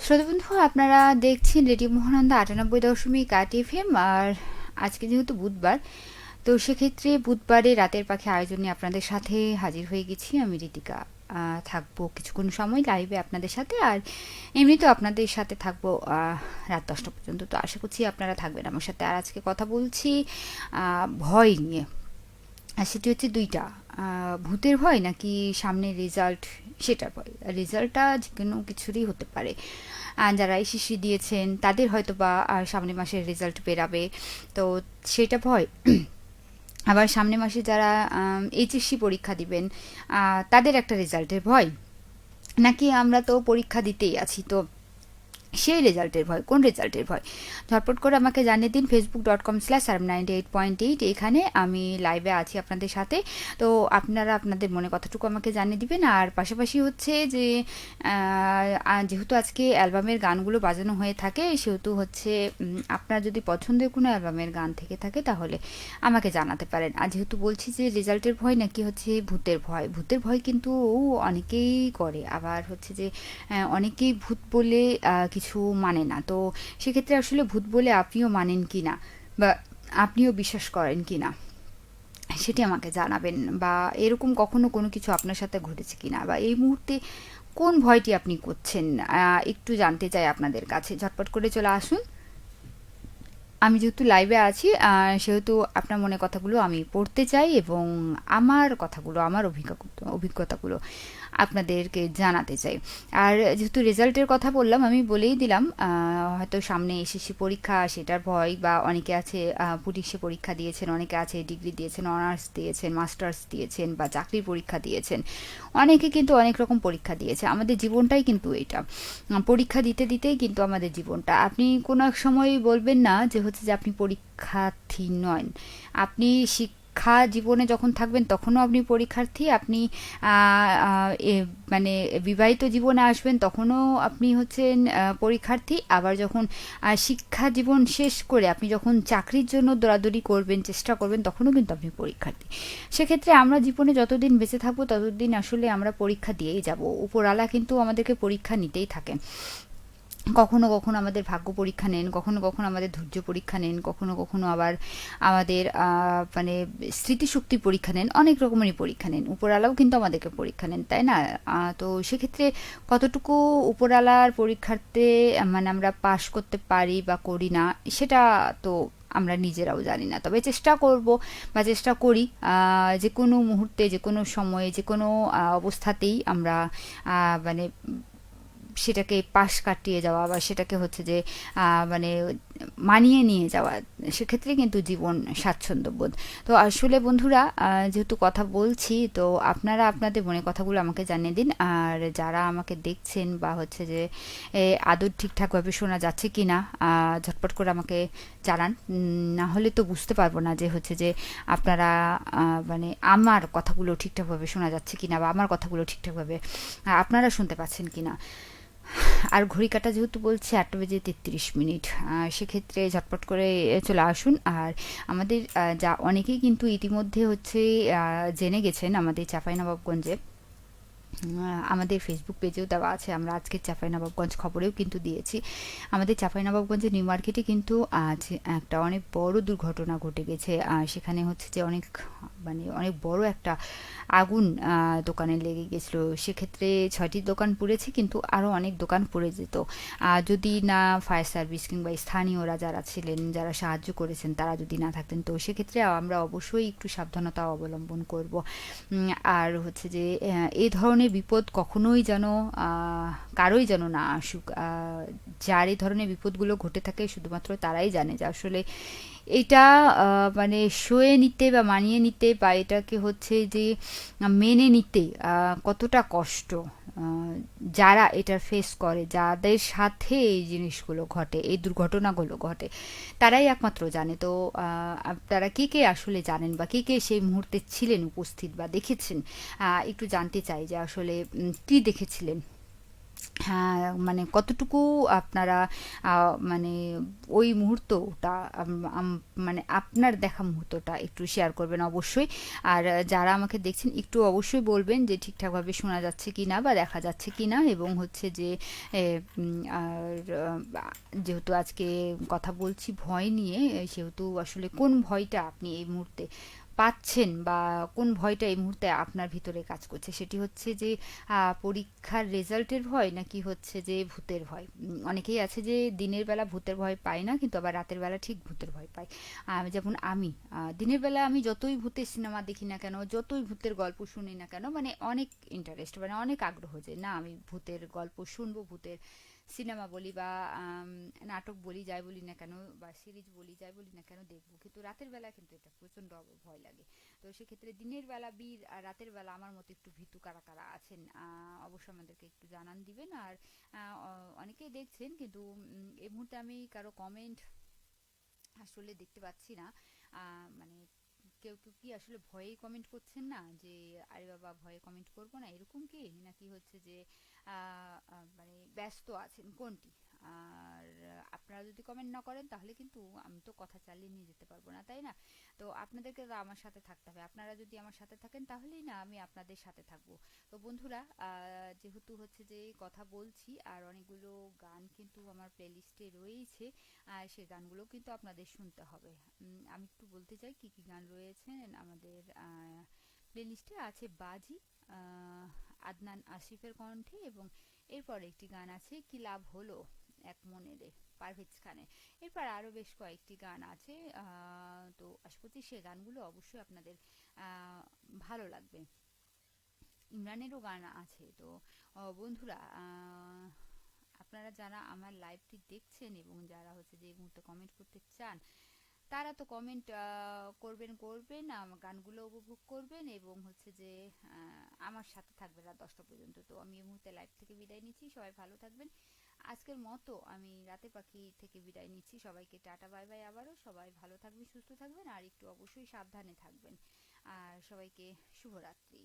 শ্রোতাবন্ধু, আপনারা দেখছেন radio মোহনান্দা 98.8 FM। আর আজকে যেহেতু বুধবার, তো সেক্ষেত্রে বুধবারে রাতের পাখি আয়োজনে আপনাদের সাথে হাজির হয়ে গেছি আমি ঋতিকা। থাকবো কিছুক্ষণ সময় লাইভে আপনাদের সাথে, আর এমনিতেও আপনাদের সাথে থাকবো রাত 10টা পর্যন্ত। তো আশা করছি আপনারা থাকবেন আমার সাথে। আর আজকে কথা বলছি ভয় নিয়ে। আর সেটি হচ্ছে দুইটা, ভূতের ভয় নাকি সামনের রেজাল্ট সেটার ভয়। রেজাল্টটা যে কোনো কিছুরই হতে পারে। যারা এসএসসি দিয়েছেন তাদের হয়তো বা সামনের মাসের রেজাল্ট বেরাবে, তো সেটা ভয়। আবার সামনের মাসে যারা এইচএসসি পরীক্ষা দিবেন তাদের একটা রেজাল্টের ভয়, নাকি আমরা তো পরীক্ষা দিতেই আছি, তো সেই রেজাল্টের ভয়। কোন রেজাল্টের ভয়? ঝটপট করে আমাকে জানিয়ে দিন facebook.com/98.8। এখানে আমি লাইভে আছি আপনাদের সাথে। তো আপনারা আপনাদের মনে কথাটুকু আমাকে জানিয়ে দিবেন। আর পাশাপাশি হচ্ছে যে যেহেতু আজকে অ্যালবামের গানগুলো বাজানো হয়ে থাকে, সেহেতু হচ্ছে আপনার যদি পছন্দের কোনো অ্যালবামের গান থেকে থাকে তাহলে আমাকে জানাতে পারেন। আর যেহেতু বলছি যে রেজাল্টের ভয় নাকি হচ্ছে ভূতের ভয়, ভূতের ভয় কিন্তু অনেকেই করে। আবার হচ্ছে যে অনেকেই ভূত বলে কিছু মানে না। তো সেক্ষেত্রে আসলে ভূত বলে আপনিও মানেন কি না, বা আপনিও বিশ্বাস করেন কি না, সেটি আমাকে জানাবেন। বা এরকম কখনো কোনো কিছু আপনার সাথে ঘটেছে কিনা, বা এই মুহূর্তে কোন ভয়টি আপনি করছেন, একটু জানতে চাই আপনাদের কাছে। ঝটপট করে চলে আসুন। আমি যেহেতু লাইভে আছি, সেহেতু আপনার মনে কথাগুলো আমি পড়তে চাই, এবং আমার কথাগুলো, আমার অভিজ্ঞতাগুলো আপনাদেরকে জানাতে চাই। আর যেহেতু রেজাল্টের কথা বললাম, আমি বলেই দিলাম হয়তো সামনে এসএসসি পরীক্ষা, সেটার ভয়। বা অনেকে আছে পুলিশে পরীক্ষা দিয়েছেন, অনেকে আছে ডিগ্রি দিয়েছেন, অনার্স দিয়েছেন, মাস্টার্স দিয়েছেন, বা চাকরির পরীক্ষা দিয়েছেন। অনেকে কিন্তু অনেক রকম পরীক্ষা দিয়েছে। আমাদের জীবনটাই কিন্তু এটা, পরীক্ষা দিতে দিতেই কিন্তু আমাদের জীবনটা। আপনি কোনো এক সময় বলবেন না যে হচ্ছে যে আপনি পরীক্ষার্থী নন। আপনি শিক্ষা জীবনে যখন থাকবেন তখনও আপনি পরীক্ষার্থী। আপনি মানে বিবাহিত জীবনে আসবেন তখনও আপনি হচ্ছেন পরীক্ষার্থী। আবার যখন শিক্ষা জীবন শেষ করে আপনি যখন চাকরির জন্য দৌড়াদৌড়ি করবেন, চেষ্টা করবেন, তখনও কিন্তু আপনি পরীক্ষার্থী। সেক্ষেত্রে আমরা জীবনে যতদিন বেঁচে থাকবো ততদিন আসলে আমরা পরীক্ষা দিয়েই যাব। উপরওয়ালা কিন্তু আমাদেরকে পরীক্ষা নিতেই থাকেন। কখনো কখনো আমাদের ভাগ্য পরীক্ষা নেন, কখনো কখনো আমাদের ধৈর্য পরীক্ষা নেন, কখনো কখনো আবার আমাদের মানে স্মৃতিশক্তির পরীক্ষা নেন, অনেক রকমেরই পরীক্ষা নেন। উপরওয়ালাও কিন্তু আমাদেরকে পরীক্ষা নেন, তাই না? তো সেক্ষেত্রে কতটুকু উপরওয়ালার পরীক্ষাতে মানে আমরা পাশ করতে পারি বা করি না, সেটা তো আমরা নিজেরাও জানি না। তবে চেষ্টা করব, বা চেষ্টা করি যে কোনো মুহূর্তে, যে কোনো সময়ে, যে কোনো অবস্থাতেই আমরা মানে সেটাকে পাশ কাটিয়ে যাওয়া, বা সেটাকে হচ্ছে যে মানে মানিয়ে নিয়ে যাওয়া। সেক্ষেত্রে কিন্তু জীবন স্বাচ্ছন্দ্যবোধ। তো আসলে বন্ধুরা, যেহেতু কথা বলছি, তো আপনারা আপনাদের মনে কথাগুলো আমাকে জানিয়ে দিন। আর যারা আমাকে দেখছেন, বা হচ্ছে যে আদৌ ঠিকঠাকভাবে শোনা যাচ্ছে কি না, ঝটপট করে আমাকে জানান। না হলে তো বুঝতে পারবো না যে হচ্ছে যে আপনারা মানে আমার কথাগুলো ঠিকঠাকভাবে শোনা যাচ্ছে কিনা, বা আমার কথাগুলো ঠিকঠাকভাবে আপনারা শুনতে পাচ্ছেন কিনা। আর ঘড়ি কাঁটা যেহেতু বলছে 8:33। সেক্ষেত্রে ঝটপট করে চলে আসুন। আর আমাদের যা অনেকেই কিন্তু ইতিমধ্যে হচ্ছে জেনে গেছেন, আমাদের চাঁপাইনবাবগঞ্জে আমাদের ফেসবুক পেজেও দেওয়া আছে, আমরা আজকে চাঁপাইনবাবগঞ্জ খবরেও কিন্তু দিয়েছি। আমাদের চাঁপাইনবাবগঞ্জে নিউ মার্কেটে কিন্তু আজ একটা অনেক বড় দুর্ঘটনা ঘটে গেছে। সেখানে হচ্ছে যে মানে অনেক বড় একটা আগুন দোকানে লেগে গেছিলো। সেক্ষেত্রে 6টি দোকান পুড়েছে, কিন্তু আরও অনেক দোকান পুড়ে যেত যদি না ফায়ার সার্ভিস কিংবা স্থানীয়রা যারা ছিলেন, যারা সাহায্য করেছেন, তারা যদি না থাকতেন। তো সেক্ষেত্রে আমরা অবশ্যই একটু সাবধানতা অবলম্বন করব। আর হচ্ছে যে এই ধরনের বিপদ কখনোই যেন কারোই যেন না আসুক। যার এই ধরনের বিপদগুলো ঘটে থাকে শুধুমাত্র তারাই জানে যে আসলে এটা মানে সয়ে নিতে বা মানিয়ে নিতে, বা এটাকে হচ্ছে যে মেনে নিতে কতটা কষ্ট যারা এটা ফেস করে, যাদের সাথে এই জিনিসগুলো ঘটে, এই দুর্ঘটনাগুলো ঘটে, তারাই একমাত্র জানে। তো আপনারা কে কে আসলে জানেন, বা কে কে সেই মুহূর্তে ছিলেন উপস্থিত বা দেখেছেন, একটু জানতে চাই যে আসলে কি দেখেছিলেন। হ্যাঁ, মানে কতটুকু আপনারা মানে ওই মুহূর্তটা মানে আপনার দেখা মুহূর্তটা একটু শেয়ার করবেন অবশ্যই। আর যারা আমাকে দেখছেন একটু অবশ্যই বলবেন যে ঠিকঠাকভাবে শোনা যাচ্ছে কিনা বা দেখা যাচ্ছে কিনা, এবং হচ্ছে যে আর যেহেতু আজকে কথা বলছি ভয় নিয়ে, সেহেতু আসলে কোন ভয়টা আপনি এই মুহূর্তে পাচ্ছেন বা কোন ভয়টা এই মুহূর্তে আপনার ভিতরে কাজ করছে, সেটি হচ্ছে যে পরীক্ষার রেজাল্টের ভয়, নাকি হচ্ছে যে ভূতের ভয়? অনেকেই আছে যে দিনের বেলা ভূতের ভয় পায় না, কিন্তু আবার রাতের বেলা ঠিক ভূতের ভয় পায়। যেমন আমি দিনের বেলা আমি যতই ভূতের সিনেমা দেখি না কেন, যতই ভূতের গল্প শুনি না কেন, মানে অনেক ইন্টারেস্ট, মানে অনেক আগ্রহ যে না আমি ভূতের গল্প শুনবো, ভূতের সিনেমা বলি বা নাটক বলি, যাই বলি না কেন, বা সিরিজ বলি, যাই বলি না কেন দেখবো। কিন্তু রাতের বেলা কিন্তু এটা প্রচন্ড ভয় লাগে। তো সেক্ষেত্রে দিনের বেলা বীর আর রাতের বেলা আমার মতো একটু ভীতু কারা কারা আছেন, অবশ্যই আমাদেরকে একটু জানান দিবেন। আর অনেকেই দেখছেন, কিন্তু এই মুহূর্তে আমি কারো কমেন্ট আসলে দেখতে পাচ্ছি না। মানে কেউ কেউ কি আসলে ভয়েই কমেন্ট করছেন না, যে আরে বাবা ভয়ে কমেন্ট করবো না, এরকম কি, নাকি হচ্ছে যে মানে ব্যস্ত আছেন, কোনটি? আর আপনারা যদি কমেন্ট না করেন তাহলে কিন্তু আমি তো কথা চালিয়ে নিয়ে যেতে পারবো না, তাই না? তো আপনাদেরকে তো আমার সাথে থাকতে হবে। আপনারা যদি আমার সাথে থাকেন তাহলেই না আমি আপনাদের সাথে থাকবো। তো বন্ধুরা, যেহেতু হচ্ছে যে কথা বলছি, আর অনেকগুলো গান কিন্তু আমার প্লেলিস্টে রয়েছে, আর সেই গানগুলো কিন্তু আপনাদের শুনতে হবে। আমি একটু বলতে চাই কি কি গান রয়েছে আমাদের প্লেলিস্টে। আছে বাজি, আদনান আসিফের কণ্ঠে, এবং এরপর একটি গান আছে কি লাভ হলো এক মনে রে, পারভেজ খানের। এরপর আরও বেশ কয়েকটি গান আছে, তো আশা করছি সে গানগুলো অবশ্যই আপনাদের ভালো লাগবে। ইমরানেরও গান আছে। তো বন্ধুরা, আপনারা যারা আমার লাইভটি দেখছেন এবং যারা হচ্ছে যে এই মুহূর্তে কমেন্ট করতে চান, তারা তো কমেন্ট করবেন করবেন, গানগুলো উপভোগ করবেন, এবং হচ্ছে যে আমার সাথে থাকবে রাত 10টা পর্যন্ত। তো আমি এই মুহূর্তে লাইভ থেকে বিদায় নিচ্ছি, সবাই ভালো থাকবেন। আজকের মতো আমি রাতে পাখি থেকে বিদায় নিচ্ছি, সবাইকে টাটা বাই বাই। আবারও সবাই ভালো থাকবেন, সুস্থ থাকবেন, আর একটু অবশ্যই সাবধানে থাকবেন। আর সবাইকে শুভরাত্রি।